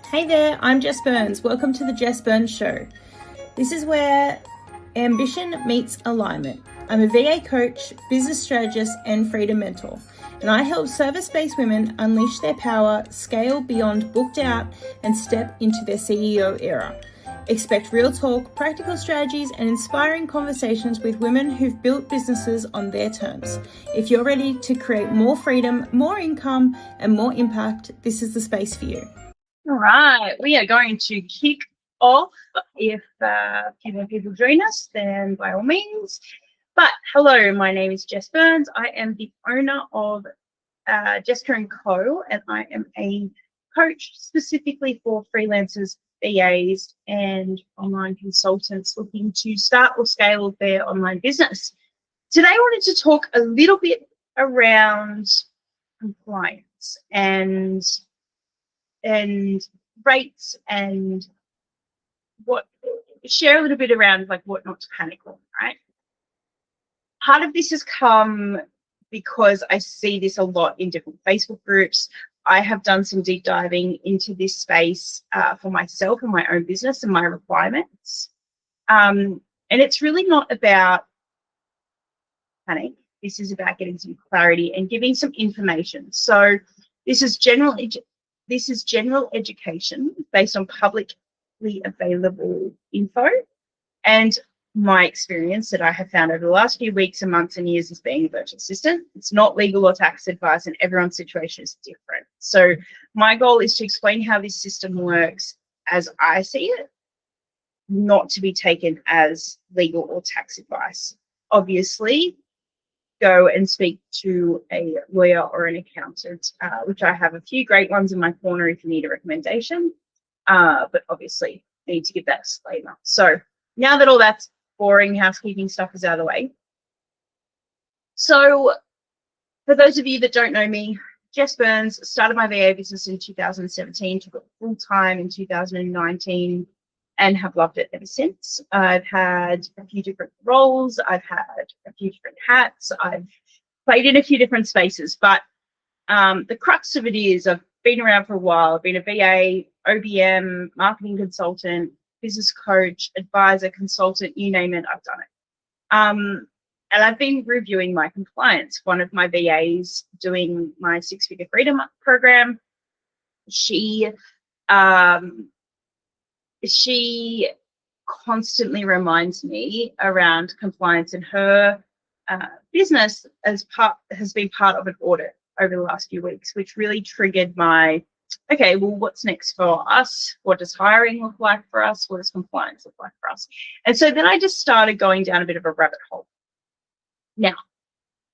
Hey there, I'm Jess Byrnes. Welcome to the Jess Byrnes Show. This is where ambition meets alignment. I'm a VA coach, business strategist, and freedom mentor, and I help service-based women unleash their power, scale beyond booked out, and step into their CEO era. Expect real talk, practical strategies, and inspiring conversations with women who've built businesses on their terms. If you're ready to create more freedom, more income, and more impact, this is the space for you. All right, we are going to kick off. If few more people join us, then by all means. But hello, my name is Jess Byrnes. I am the owner of Jessica Co, and I am a coach specifically for freelancers, VAs, and online consultants looking to start or scale their online business. Today, I wanted to talk a little bit around compliance and rates and share a little bit around like what not to panic on, right? Part of this has come because I see this a lot in different Facebook groups. I have done some deep diving into this space for myself and my own business and my requirements. And it's really not about panic. This is about getting some clarity and giving some information. So this is general education based on publicly available info and my experience that I have found over the last few weeks and months and years as being a virtual assistant. It's not legal or tax advice, and everyone's situation is different. So my goal is to explain how this system works as I see it, not to be taken as legal or tax advice. Obviously, go and speak to a lawyer or an accountant, which I have a few great ones in my corner if you need a recommendation, but obviously need to give that disclaimer. So now that all that's boring housekeeping stuff is out of the way. So for those of you that don't know me, Jess Byrnes, started my VA business in 2017, took it full time in 2019, and have loved it ever since. I've had a few different roles. I've had a few different hats. I've played in a few different spaces, but the crux of it is I've been around for a while. I've been a VA, OBM, marketing consultant, business coach, advisor, consultant, you name it, I've done it. And I've been reviewing my compliance. One of my VAs doing my 6-figure freedom program, she constantly reminds me around compliance, and her business has been part of an audit over the last few weeks, which really triggered my, okay, well, what's next for us? What does hiring look like for us? What does compliance look like for us? And so then I just started going down a bit of a rabbit hole. Now,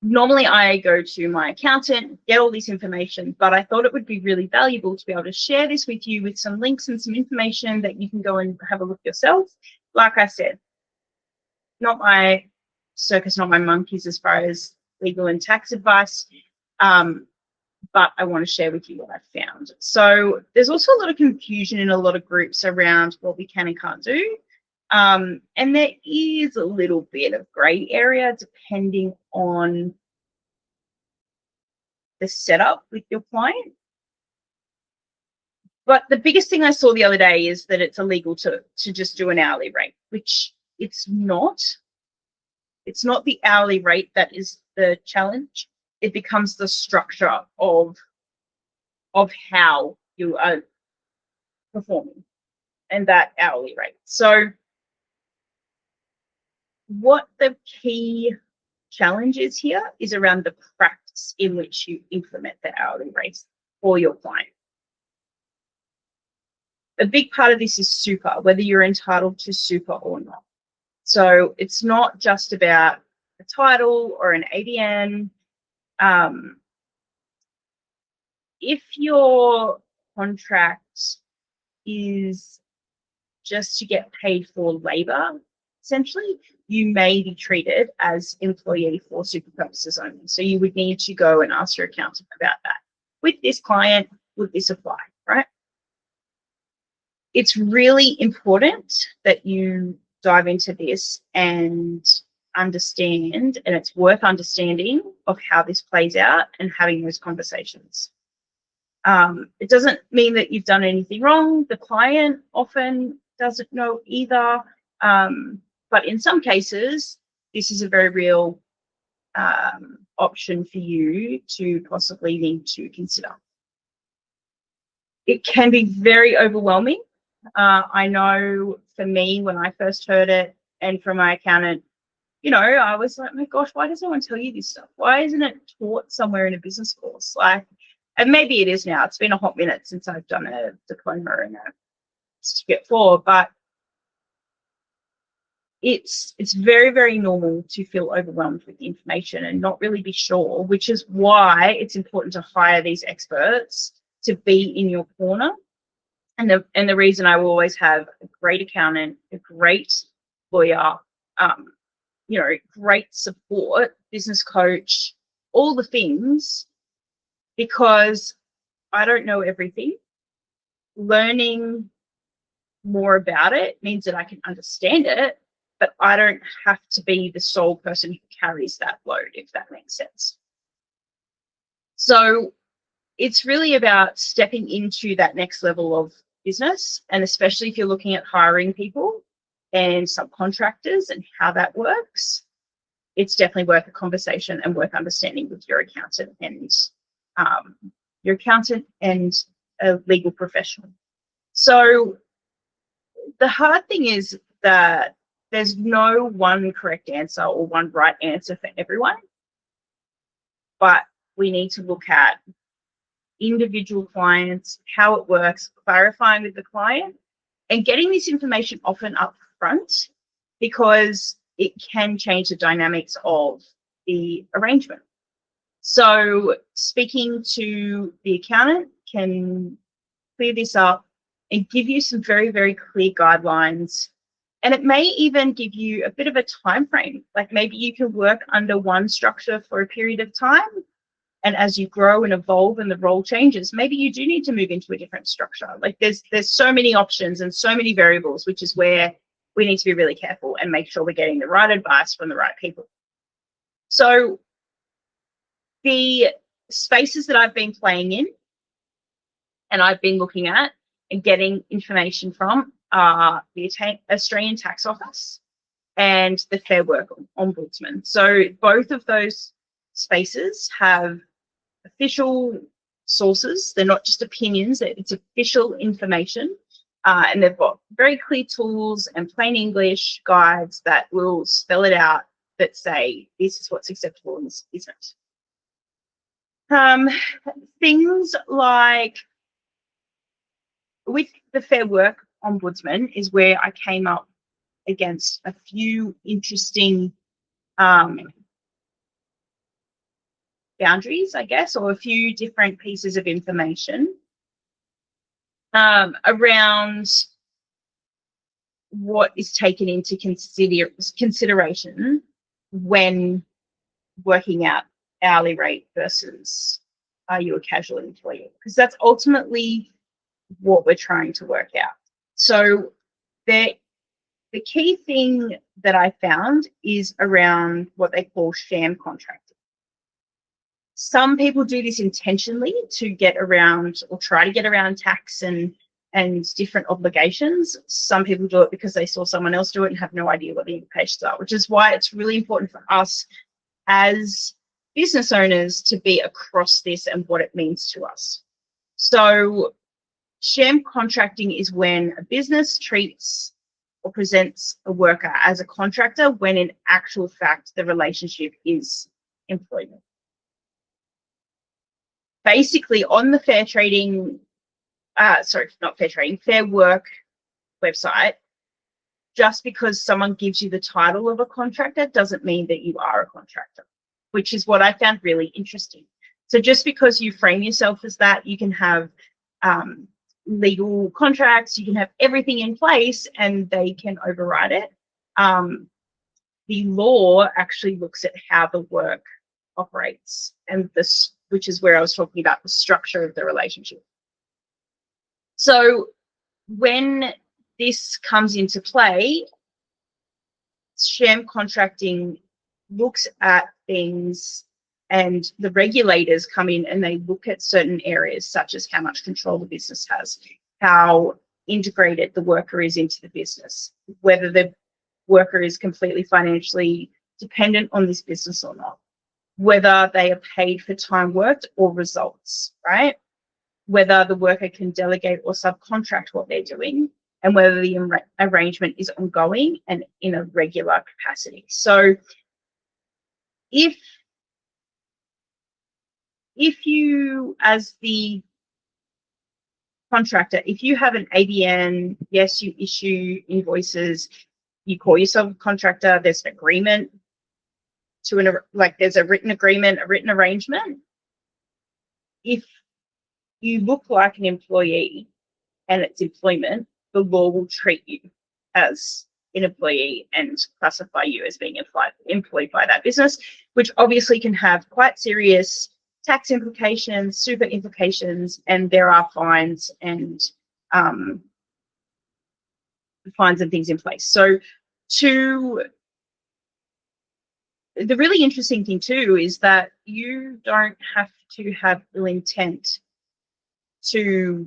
normally I go to my accountant, get all this information, but I thought it would be really valuable to be able to share this with you with some links and some information that you can go and have a look yourself. Like I said, not my circus, not my monkeys as far as legal and tax advice, but I want to share with you what I've found. So there's also a lot of confusion in a lot of groups around what we can and can't do. And there is a little bit of grey area depending on the setup with your client. But the biggest thing I saw the other day is that it's illegal to just do an hourly rate, which it's not. It's not the hourly rate that is the challenge. It becomes the structure of how you are performing and that hourly rate. So what the key challenge is here is around the practice in which you implement the hourly rates for your client. A big part of this is super, whether you're entitled to super or not. So it's not just about a title or an ABN. If your contract is just to get paid for labor, essentially, you may be treated as employee for super purposes only. So you would need to go and ask your accountant about that. With this client, would this apply, right? It's really important that you dive into this and understand, and it's worth understanding of how this plays out and having those conversations. It doesn't mean that you've done anything wrong. The client often doesn't know either. But in some cases, this is a very real option for you to possibly need to consider. It can be very overwhelming. I know for me, when I first heard it, and from my accountant, I was like, my gosh, why does no one tell you this stuff? Why isn't it taught somewhere in a business course? And maybe it is now. It's been a hot minute since I've done a diploma and a certificate for, but it's very, very normal to feel overwhelmed with the information and not really be sure, which is why it's important to hire these experts to be in your corner. And the reason I will always have a great accountant, a great lawyer, great support, business coach, all the things, because I don't know everything. Learning more about it means that I can understand it, but I don't have to be the sole person who carries that load, if that makes sense. So it's really about stepping into that next level of business, and especially if you're looking at hiring people and subcontractors and how that works, it's definitely worth a conversation and worth understanding with your accountant and a legal professional. So the hard thing is that there's no one correct answer or one right answer for everyone, but we need to look at individual clients, how it works, clarifying with the client, and getting this information often up front, because it can change the dynamics of the arrangement. So speaking to the accountant can clear this up and give you some very, very clear guidelines. And it may even give you a bit of a time frame. Like maybe you can work under one structure for a period of time, and as you grow and evolve and the role changes, maybe you do need to move into a different structure. Like there's so many options and so many variables, which is where we need to be really careful and make sure we're getting the right advice from the right people. So the spaces that I've been playing in and I've been looking at and getting information from are the Australian Tax Office and the Fair Work Ombudsman. So both of those spaces have official sources. They're not just opinions, it's official information. And they've got very clear tools and plain English guides that will spell it out, that say this is what's acceptable and this isn't. Things like with the Fair Work Ombudsman is where I came up against a few interesting boundaries, I guess, or a few different pieces of information around what is taken into consideration when working out hourly rate versus are you a casual employee, because that's ultimately what we're trying to work out. So the key thing that I found is around what they call sham contracting. Some people do this intentionally to get around or try to get around tax and different obligations. Some people do it because they saw someone else do it and have no idea what the implications are, which is why it's really important for us as business owners to be across this and what it means to us. So sham contracting is when a business treats or presents a worker as a contractor when in actual fact the relationship is employment. Basically, on the Fair Work website, just because someone gives you the title of a contractor doesn't mean that you are a contractor, which is what I found really interesting. So just because you frame yourself as that, you can have legal contracts, you can have everything in place and they can override it. The law actually looks at how the work operates, and this, which is where I was talking about the structure of the relationship. So when this comes into play, sham contracting looks at things and the regulators come in and they look at certain areas, such as how much control the business has, how integrated the worker is into the business, whether the worker is completely financially dependent on this business or not, whether they are paid for time worked or results, right? Whether the worker can delegate or subcontract what they're doing, and whether the arrangement is ongoing and in a regular capacity. So if you, as the contractor, if you have an ABN, yes, you issue invoices, you call yourself a contractor, there's an agreement there's a written agreement, a written arrangement. If you look like an employee and it's employment, the law will treat you as an employee and classify you as being employed by that business, which obviously can have quite serious tax implications, super implications, and there are fines and things in place. So the really interesting thing too is that you don't have to have ill intent to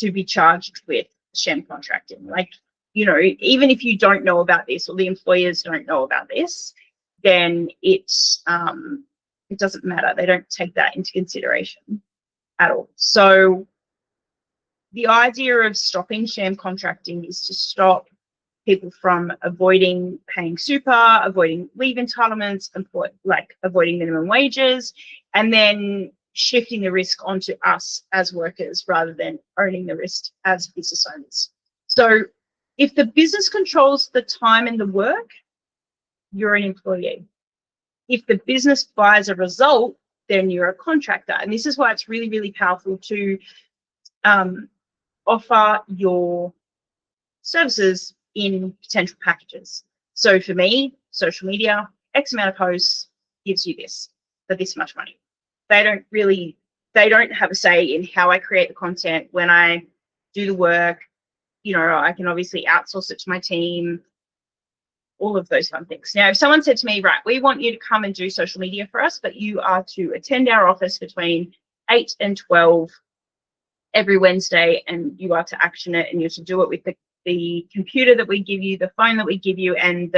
be charged with sham contracting. Like, you know, even if you don't know about this or the employers don't know about this, then it doesn't matter. They don't take that into consideration at all. So the idea of stopping sham contracting is to stop people from avoiding paying super, avoiding leave entitlements, avoiding minimum wages, and then shifting the risk onto us as workers rather than owning the risk as business owners. So if the business controls the time and the work, you're an employee. If the business buys a result, then you're a contractor. And this is why it's really, really powerful to offer your services in potential packages. So for me, social media, X amount of posts gives you this for this much money. They don't have a say in how I create the content, when I do the work. You know, I can obviously outsource it to my team, all of those fun things. Now, if someone said to me, right, we want you to come and do social media for us, but you are to attend our office between 8 and 12 every Wednesday, and you are to action it, and you're to do it with the computer that we give you, the phone that we give you, and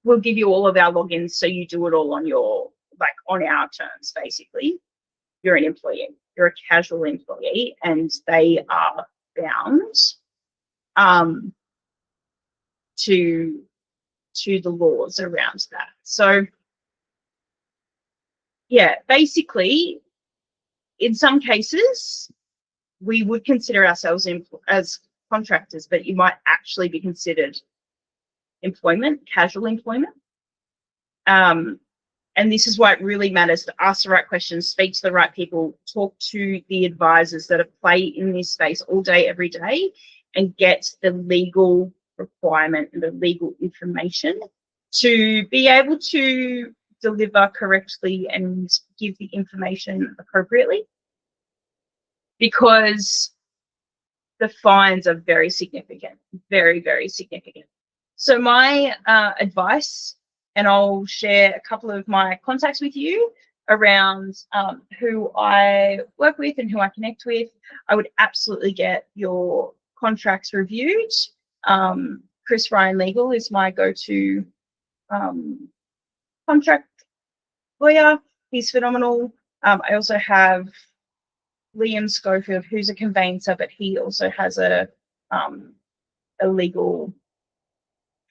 we'll give you all of our logins, so you do it all on on our terms, basically. You're an employee. You're a casual employee, and they are bound to the laws around that. So yeah, basically, in some cases, we would consider ourselves as contractors, but you might actually be considered employment, casual employment. And this is why it really matters to ask the right questions, speak to the right people, talk to the advisors that are play in this space all day, every day, and get the legal requirement and the legal information to be able to deliver correctly and give the information appropriately, because the fines are very significant, very, very significant. So my advice, and I'll share a couple of my contacts with you around who I work with and who I connect with. I would absolutely get your contracts reviewed. Chris Ryan Legal is my go-to contract lawyer. He's phenomenal. I also have Liam Schofield, who's a conveyancer, but he also has a legal.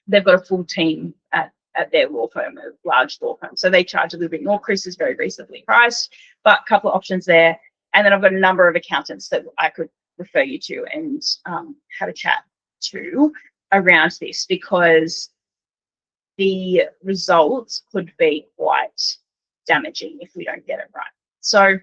They've got a full team at their law firm, a large law firm, so they charge a little bit more. Chris is very reasonably priced, but a couple of options there. And then I've got a number of accountants that I could refer you to and have a chat to around this, because the results could be quite damaging if we don't get it right. So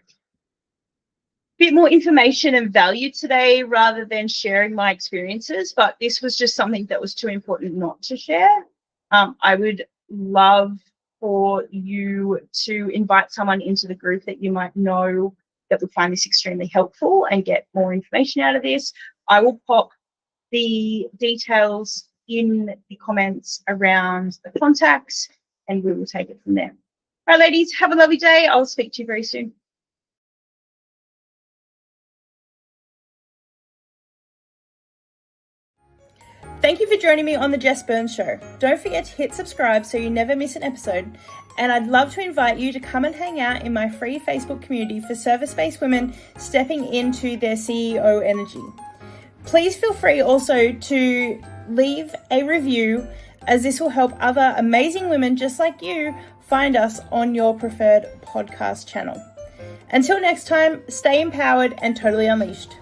bit more information and value today rather than sharing my experiences, but this was just something that was too important not to share. I would love for you to invite someone into the group that you might know that would find this extremely helpful and get more information out of this. I will pop the details in the comments around the contacts, and we will take it from there. All right, ladies, have a lovely day. I'll speak to you very soon. Thank you for joining me on the Jess Byrnes Show. Don't forget to hit subscribe so you never miss an episode. And I'd love to invite you to come and hang out in my free Facebook community for service-based women stepping into their CEO energy. Please feel free also to leave a review, as this will help other amazing women just like you find us on your preferred podcast channel. Until next time, stay empowered and totally unleashed.